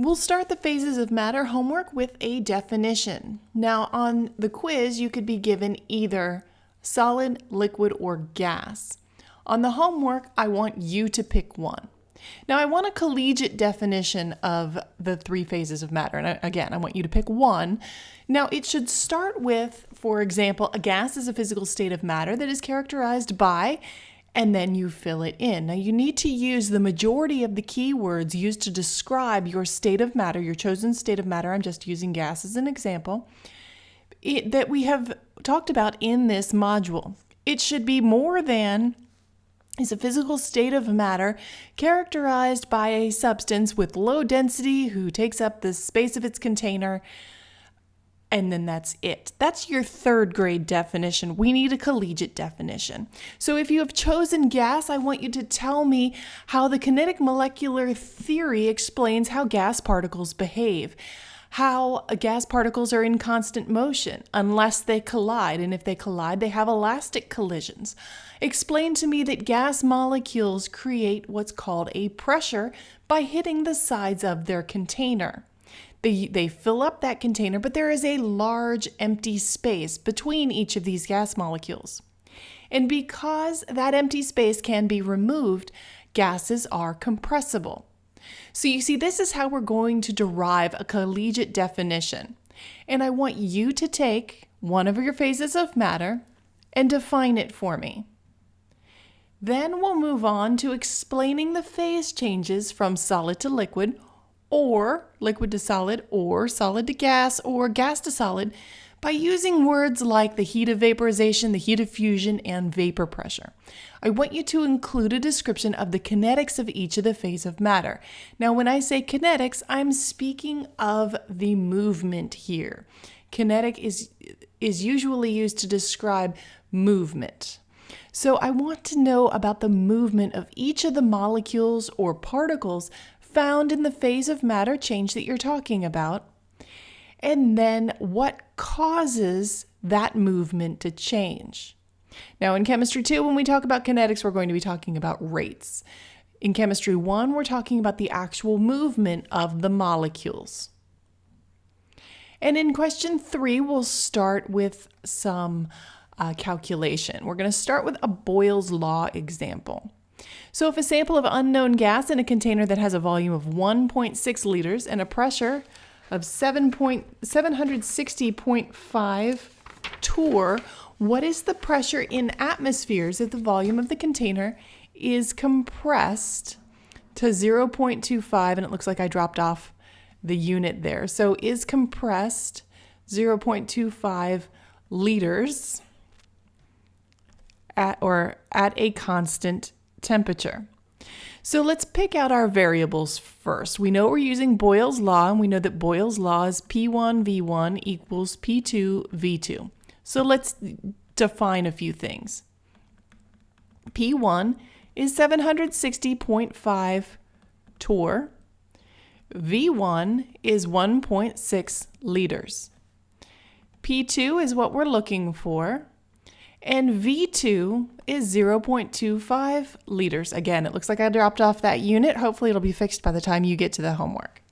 We'll start the phases of matter homework with a definition. Now, on the quiz, you could be given either solid, liquid, or gas. On the homework, I want you to pick one. Now, I want a collegiate definition of the three phases of matter. And again, I want you to pick one. Now, it should start with, for example, a gas is a physical state of matter that is characterized by, and then you fill it in. Now, you need to use the majority of the keywords used to describe your state of matter, your chosen state of matter. I'm just using gas as an example, that we have talked about in this module. It should be more than is a physical state of matter characterized by a substance with low density who takes up the space of its container, and then that's it. That's your third grade definition. We need a collegiate definition. So if you have chosen gas, I want you to tell me how the kinetic molecular theory explains how gas particles behave. How gas particles are in constant motion unless they collide, and if they collide, they have elastic collisions. Explain to me that gas molecules create what's called a pressure by hitting the sides of their container. They fill up that container, but there is a large empty space between each of these gas molecules. And because that empty space can be removed, gases are compressible. So you see, this is how we're going to derive a collegiate definition. And I want you to take one of your phases of matter and define it for me. Then we'll move on to explaining the phase changes from solid to liquid, or liquid to solid, or solid to gas, or gas to solid, by using words like the heat of vaporization, the heat of fusion, and vapor pressure. I want you to include a description of the kinetics of each of the phases of matter. Now, when I say kinetics, I'm speaking of the movement here. Kinetic is usually used to describe movement. So I want to know about the movement of each of the molecules or particles found in the phase of matter change that you're talking about, and then what causes that movement to change. Now, in Chemistry 2, when we talk about kinetics, we're going to be talking about rates. In Chemistry 1, we're talking about the actual movement of the molecules. And in question 3, we'll start with some calculation. We're going to start with a Boyles Law example. So if a sample of unknown gas in a container that has a volume of 1.6 liters and a pressure of 760.5 torr, what is the pressure in atmospheres if the volume of the container is compressed to 0.25, and it looks like I dropped off the unit there. So is compressed 0.25 liters at a constant temperature. So let's pick out our variables first. We know we're using Boyles Law, and we know that Boyles Law is P1 V1 equals P2 V2. So let's define a few things. P1 is 760.5 torr. V1 is 1.6 liters. P2 is what we're looking for. And V2 is 0.25 liters. Again, it looks like I dropped off that unit. Hopefully it'll be fixed by the time you get to the homework.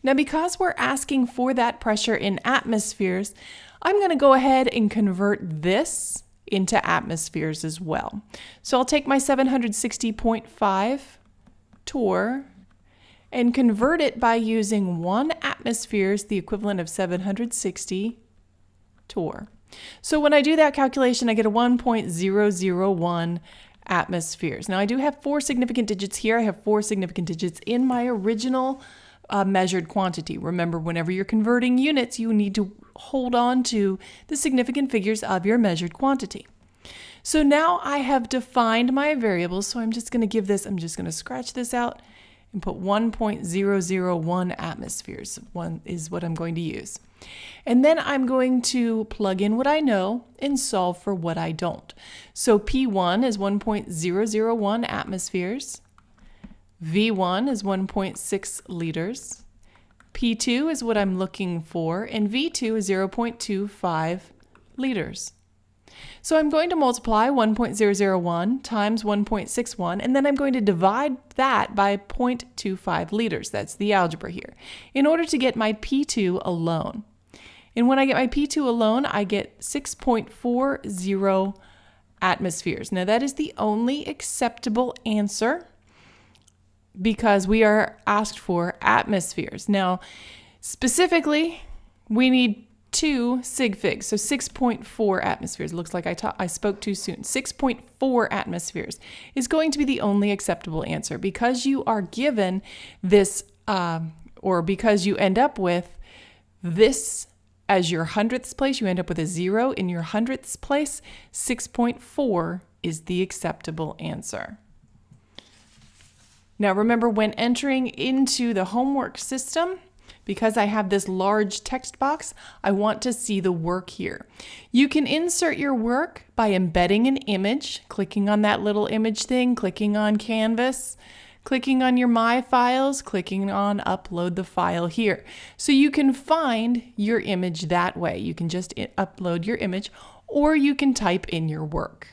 Now, because we're asking for that pressure in atmospheres, I'm going to go ahead and convert this into atmospheres as well. So I'll take my 760.5 torr and convert it by using 1 atmosphere, the equivalent of 760 torr. So when I do that calculation, I get a 1.001 atmospheres. Now, I do have 4 significant digits here. I have 4 significant digits in my original measured quantity. Remember, whenever you're converting units, you need to hold on to the significant figures of your measured quantity. So now I have defined my variables, so I'm just going to scratch this out and put 1.001 atmospheres. One is what I'm going to use. And then I'm going to plug in what I know and solve for what I don't. So P1 is 1.001 atmospheres. V1 is 1.6 liters. P2 is what I'm looking for, and V2 is 0.25 liters. So I'm going to multiply 1.001 times 1.61, and then I'm going to divide that by 0.25 liters. That's the algebra here, in order to get my P2 alone. And when I get my P2 alone, I get 6.40 atmospheres. Now that is the only acceptable answer because we are asked for atmospheres. Now, specifically, we need 2 sig figs, so 6.4 atmospheres. It looks like I spoke too soon. 6.4 atmospheres is going to be the only acceptable answer because you are given this, or because you end up with this as your hundredths place, you end up with a 0 in your hundredths place. 6.4 is the acceptable answer. Now remember, when entering into the homework system, because I have this large text box, I want to see the work here. You can insert your work by embedding an image, clicking on that little image thing, clicking on Canvas, clicking on your My Files, clicking on Upload the file here. So you can find your image that way. You can just upload your image, or you can type in your work.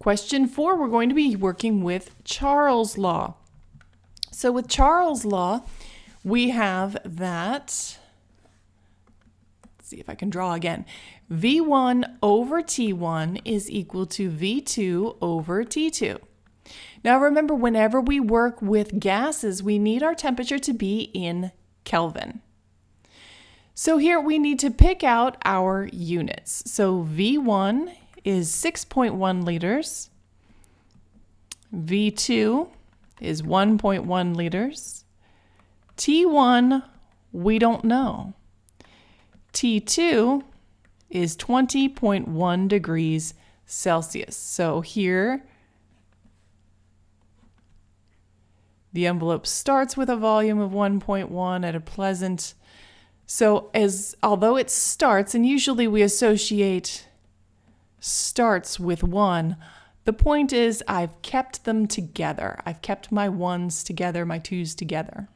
Question 4, we're going to be working with Charles' law. So with Charles' law, we have that, let's see if I can draw again. V1 over T1 is equal to V2 over T2. Now remember, whenever we work with gases, we need our temperature to be in Kelvin. So here we need to pick out our units. So V1 is 6.1 liters. V2 is 1.1 liters. T1, we don't know. T2 is 20.1 degrees Celsius. So here, the envelope starts with a volume of 1.1 at a pleasant. So although it starts, and usually we associate starts with 1, the point is I've kept them together. I've kept my 1s together, my 2s together.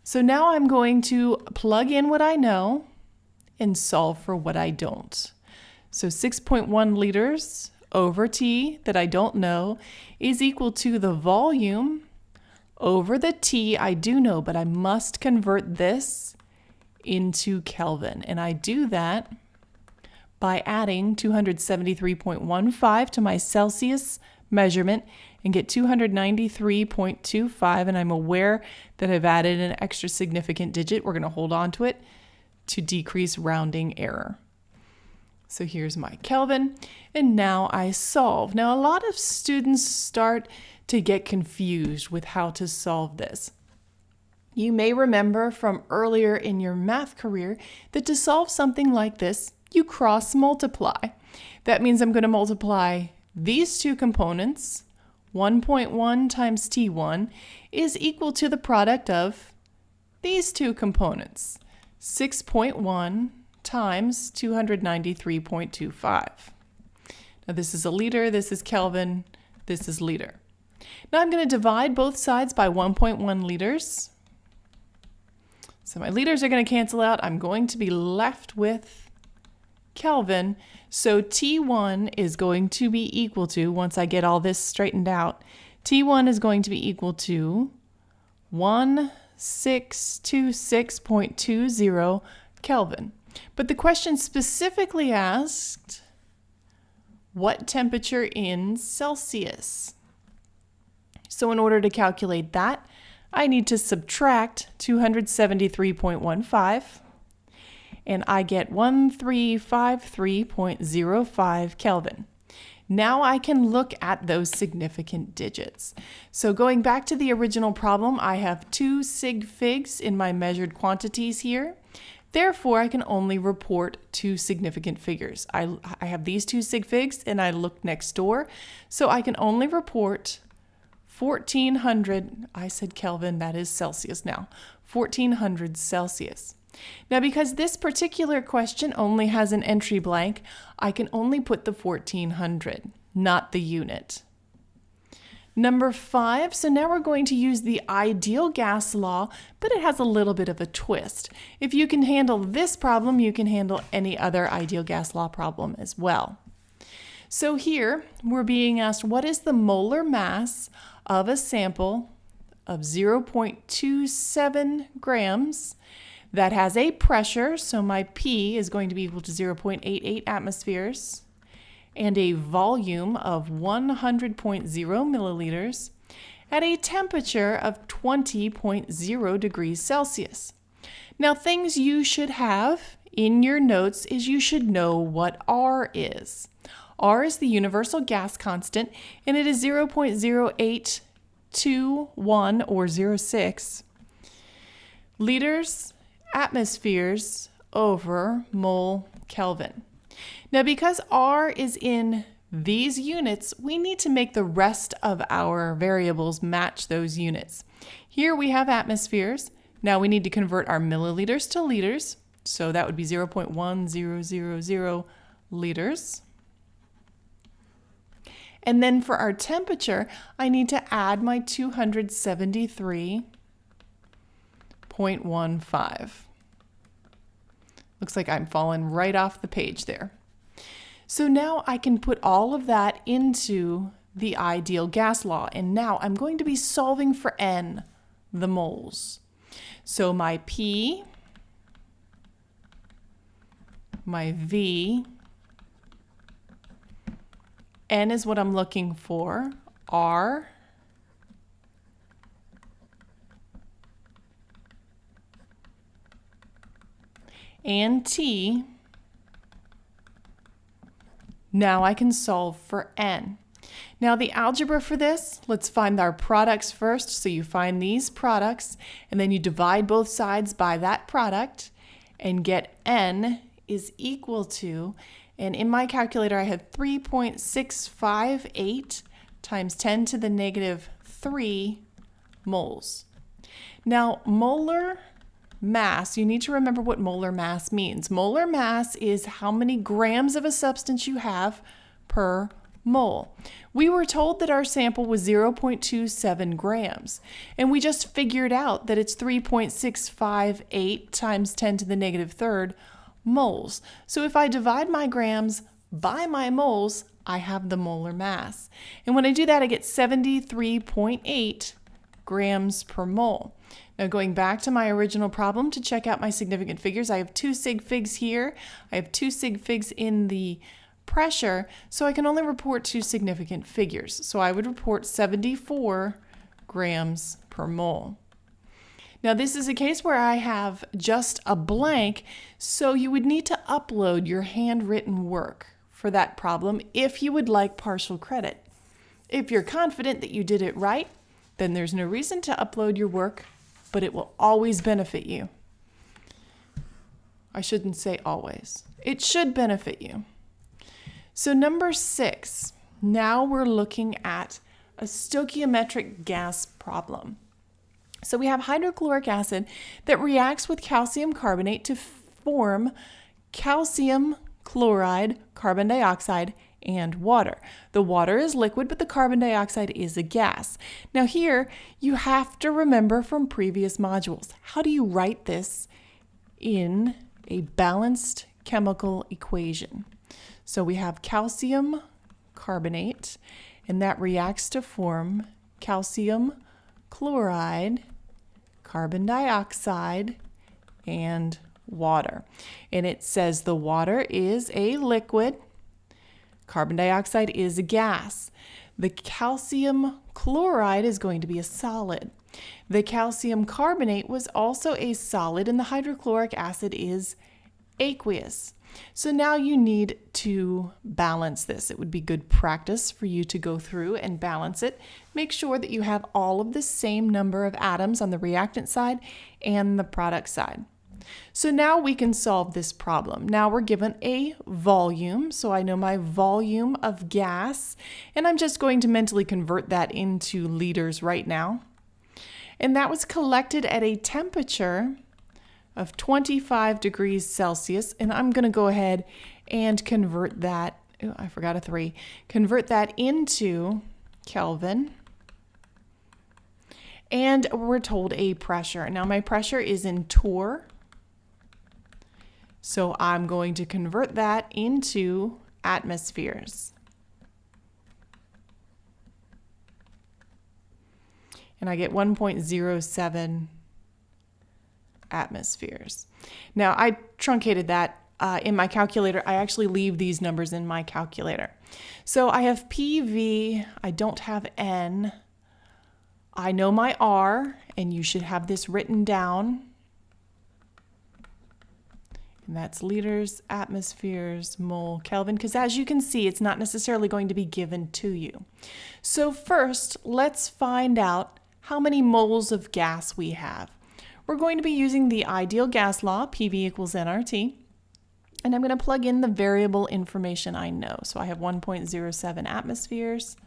So now I'm going to plug in what I know and solve for what I don't. So 6.1 liters over T that I don't know is equal to the volume over the T I do know, but I must convert this into Kelvin. And I do that by adding 273.15 to my Celsius measurement and get 293.25, and I'm aware that I've added an extra significant digit. We're going to hold on to it to decrease rounding error. So here's my Kelvin, and now I solve. Now a lot of students start to get confused with how to solve this. You may remember from earlier in your math career that to solve something like this, you cross multiply. That means I'm going to multiply these two components. 1.1 times T1 is equal to the product of these two components. 6.1 times 293.25. Now this is a liter, this is Kelvin, this is liter. Now I'm going to divide both sides by 1.1 liters. So my liters are going to cancel out. I'm going to be left with Kelvin. So T1 is going to be equal to, once I get all this straightened out, T1 is going to be equal to 1626.20 Kelvin. But the question specifically asked, what temperature in Celsius? So in order to calculate that, I need to subtract 273.15, and I get 1353.05 Kelvin. Now I can look at those significant digits. So going back to the original problem, I have 2 sig figs in my measured quantities here. Therefore, I can only report 2 significant figures. I have these 2 sig figs, and I look next door, so I can only report 1400, I said Kelvin, that is Celsius now, 1400 Celsius. Now, because this particular question only has an entry blank, I can only put the 1400, not the unit. Number 5, so now we're going to use the ideal gas law, but it has a little bit of a twist. If you can handle this problem, you can handle any other ideal gas law problem as well. So here we're being asked, what is the molar mass of a sample of 0.27 grams that has a pressure, so my P is going to be equal to 0.88 atmospheres, and a volume of 100.0 milliliters at a temperature of 20.0 degrees Celsius. Now, things you should have in your notes is you should know what R is. R is the universal gas constant, and it is 0.0821 or 0.6 liters atmospheres over mole Kelvin. Now, because R is in these units, we need to make the rest of our variables match those units. Here we have atmospheres. Now we need to convert our milliliters to liters. So that would be 0.1000 liters. And then for our temperature, I need to add my 273.15. Looks like I'm falling right off the page there. So now I can put all of that into the ideal gas law. And now I'm going to be solving for N, the moles. So my P, my V, N is what I'm looking for, R, and T. Now I can solve for N. Now the algebra for this, let's find our products first. So you find these products and then you divide both sides by that product and get N is equal to, and in my calculator I had 3.658 times 10 to the negative 3 moles. Now molar mass, you need to remember what molar mass means. Molar mass is how many grams of a substance you have per mole. We were told that our sample was 0.27 grams, and we just figured out that it's 3.658 times 10 to the negative third moles. So if I divide my grams by my moles, I have the molar mass. And when I do that, I get 73.8 grams per mole. Now going back to my original problem to check out my significant figures, I have 2 sig figs here. I have 2 sig figs in the pressure, so I can only report 2 significant figures. So I would report 74 grams per mole. Now this is a case where I have just a blank, so you would need to upload your handwritten work for that problem if you would like partial credit. If you're confident that you did it right, then there's no reason to upload your work, but it will always benefit you. I shouldn't say always. It should benefit you. So number 6, now we're looking at a stoichiometric gas problem. So we have hydrochloric acid that reacts with calcium carbonate to form calcium chloride, carbon dioxide, and water. The water is liquid, but the carbon dioxide is a gas. Now here, you have to remember from previous modules, how do you write this in a balanced chemical equation? So we have calcium carbonate, and that reacts to form calcium chloride, carbon dioxide, and water. And it says the water is a liquid, carbon dioxide is a gas. The calcium chloride is going to be a solid. The calcium carbonate was also a solid, and the hydrochloric acid is aqueous. So now you need to balance this. It would be good practice for you to go through and balance it. Make sure that you have all of the same number of atoms on the reactant side and the product side. So now we can solve this problem. Now we're given a volume, so I know my volume of gas, and I'm just going to mentally convert that into liters right now. And that was collected at a temperature of 25 degrees Celsius, and I'm going to go ahead and convert that, I forgot a 3, convert that into Kelvin. And we're told a pressure. Now my pressure is in torr, so I'm going to convert that into atmospheres. and I get 1.07 atmospheres. Now, I truncated that in my calculator. I actually leave these numbers in my calculator. So I have PV, I don't have N. I know my R, and you should have this written down. And that's liters, atmospheres, mole, Kelvin, because as you can see, it's not necessarily going to be given to you. So first, let's find out how many moles of gas we have. We're going to be using the ideal gas law, PV equals nRT, and I'm going to plug in the variable information I know. So I have 1.07 atmospheres.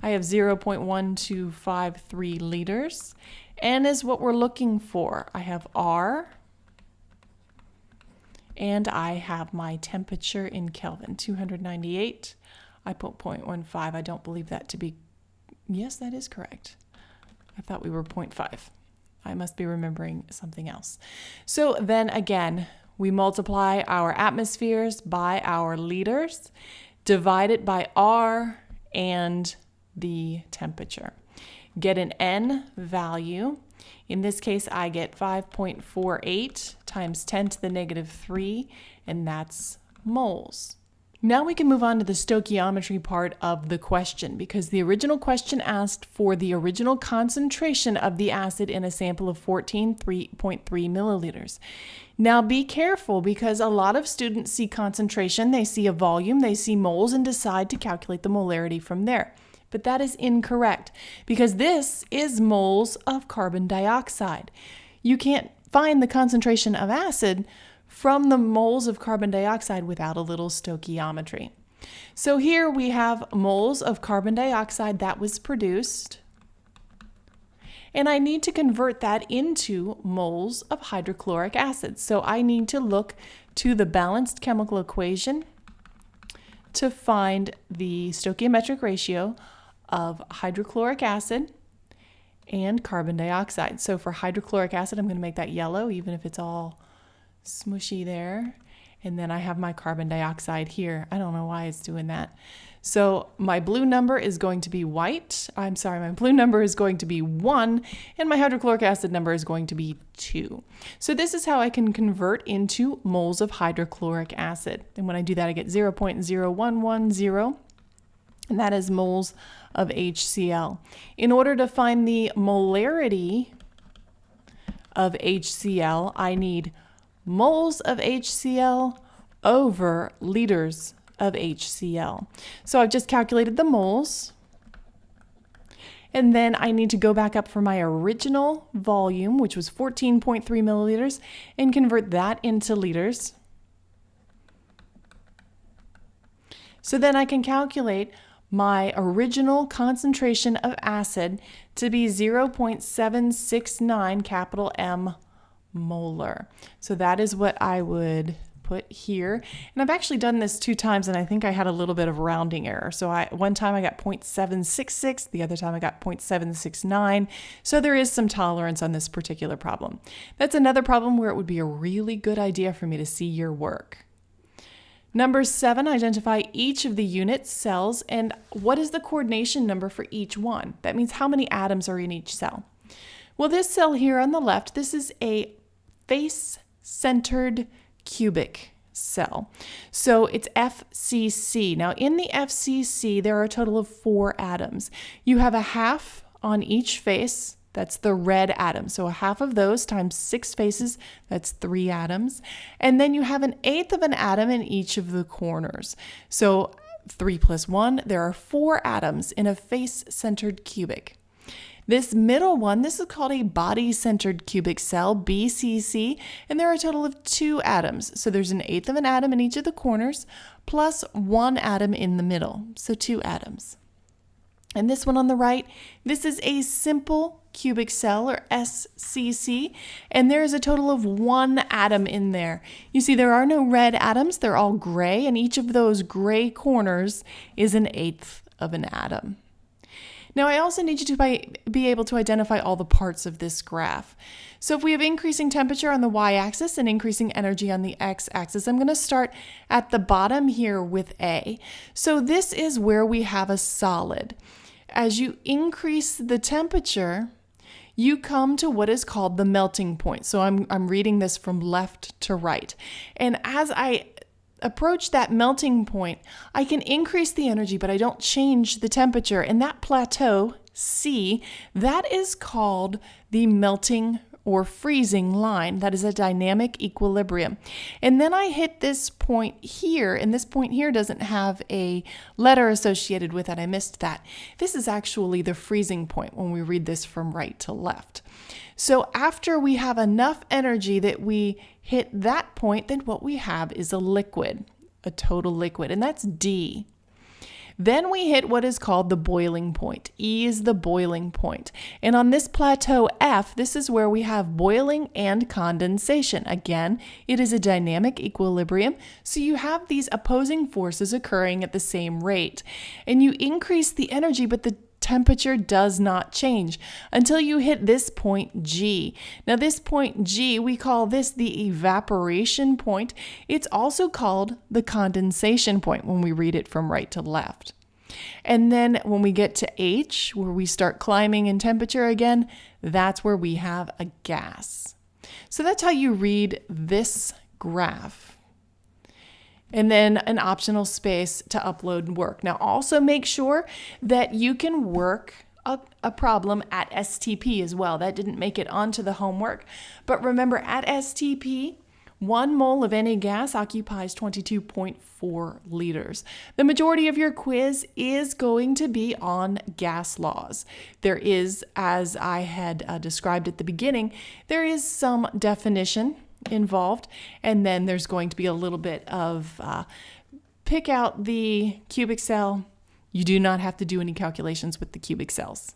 I have 0.1253 liters. N is what we're looking for. I have R, and I have my temperature in Kelvin, 298. I put 0.15. I don't believe that to be, yes, that is correct. I thought we were 0.5. I must be remembering something else. So then again, we multiply our atmospheres by our liters, divide it by R and the temperature. Get an N value. In this case, I get 5.48 times 10 to the negative 3, and that's moles. Now we can move on to the stoichiometry part of the question, because the original question asked for the original concentration of the acid in a sample of 14.3 milliliters. Now be careful, because a lot of students see concentration, they see a volume, they see moles, and decide to calculate the molarity from there. But that is incorrect, because this is moles of carbon dioxide. You can't find the concentration of acid from the moles of carbon dioxide without a little stoichiometry. So here we have moles of carbon dioxide that was produced, and I need to convert that into moles of hydrochloric acid. So I need to look to the balanced chemical equation to find the stoichiometric ratio of hydrochloric acid and carbon dioxide. So for hydrochloric acid, I'm going to make that yellow, even if it's all smushy there. And then I have my carbon dioxide here. I don't know why it's doing that. So my blue number is going to be white. My blue number is going to be 1, and my hydrochloric acid number is going to be 2. So this is how I can convert into moles of hydrochloric acid. And when I do that, I get 0.0110, and that is moles of HCl. In order to find the molarity of HCl, I need moles of HCl over liters of HCl. So I've just calculated the moles, and then I need to go back up for my original volume, which was 14.3 milliliters, and convert that into liters. So then I can calculate my original concentration of acid to be 0.769 capital M molar. So that is what I would put here. And I've actually done this 2 times, and I think I had a little bit of rounding error. So one time I got 0.766, the other time I got 0.769. So there is some tolerance on this particular problem. That's another problem where it would be a really good idea for me to see your work. Number 7, identify each of the unit cells, and what is the coordination number for each one? That means how many atoms are in each cell. Well, this cell here on the left, this is a face-centered cubic cell. So it's FCC. Now in the FCC, there are a total of 4 atoms. You have a half on each face. That's the red atom. So a half of those times 6 faces, that's 3 atoms. And then you have an eighth of an atom in each of the corners. So 3 plus 1, there are 4 atoms in a face-centered cubic. This middle one, this is called a body-centered cubic cell, BCC, and there are a total of 2 atoms. So there's an eighth of an atom in each of the corners, plus 1 atom in the middle, so 2 atoms. And this one on the right, this is a simple cubic cell, or SCC, and there is a total of 1 atom in there. You see, there are no red atoms, they're all gray, and each of those gray corners is an eighth of an atom. Now, I also need you to be able to identify all the parts of this graph. So if we have increasing temperature on the y-axis and increasing energy on the x-axis, I'm going to start at the bottom here with A. So this is where we have a solid. As you increase the temperature, you come to what is called the melting point. So I'm reading this from left to right. And as I approach that melting point, I can increase the energy, but I don't change the temperature. And that plateau, C, that is called the melting or freezing line. That is a dynamic equilibrium. And then I hit this point here, and this point here doesn't have a letter associated with it. I missed that. This is actually the freezing point when we read this from right to left. So after we have enough energy that we hit that point, then what we have is a liquid, a total liquid, and that's D. Then we hit what is called the boiling point. E is the boiling point. And on this plateau F, this is where we have boiling and condensation. Again, it is a dynamic equilibrium, so you have these opposing forces occurring at the same rate. And you increase the energy, but the temperature does not change until you hit this point G. Now this point G, we call this the evaporation point. It's also called the condensation point when we read it from right to left. And then when we get to H, where we start climbing in temperature again, that's where we have a gas. So that's how you read this graph. And then an optional space to upload work. Now also make sure that you can work a problem at STP as well. That didn't make it onto the homework. But remember, at STP, 1 mole of any gas occupies 22.4 liters. The majority of your quiz is going to be on gas laws. There is, as I had described at the beginning, there is some definition involved, and then there's going to be a little bit of pick out the cubic cell. You do not have to do any calculations with the cubic cells.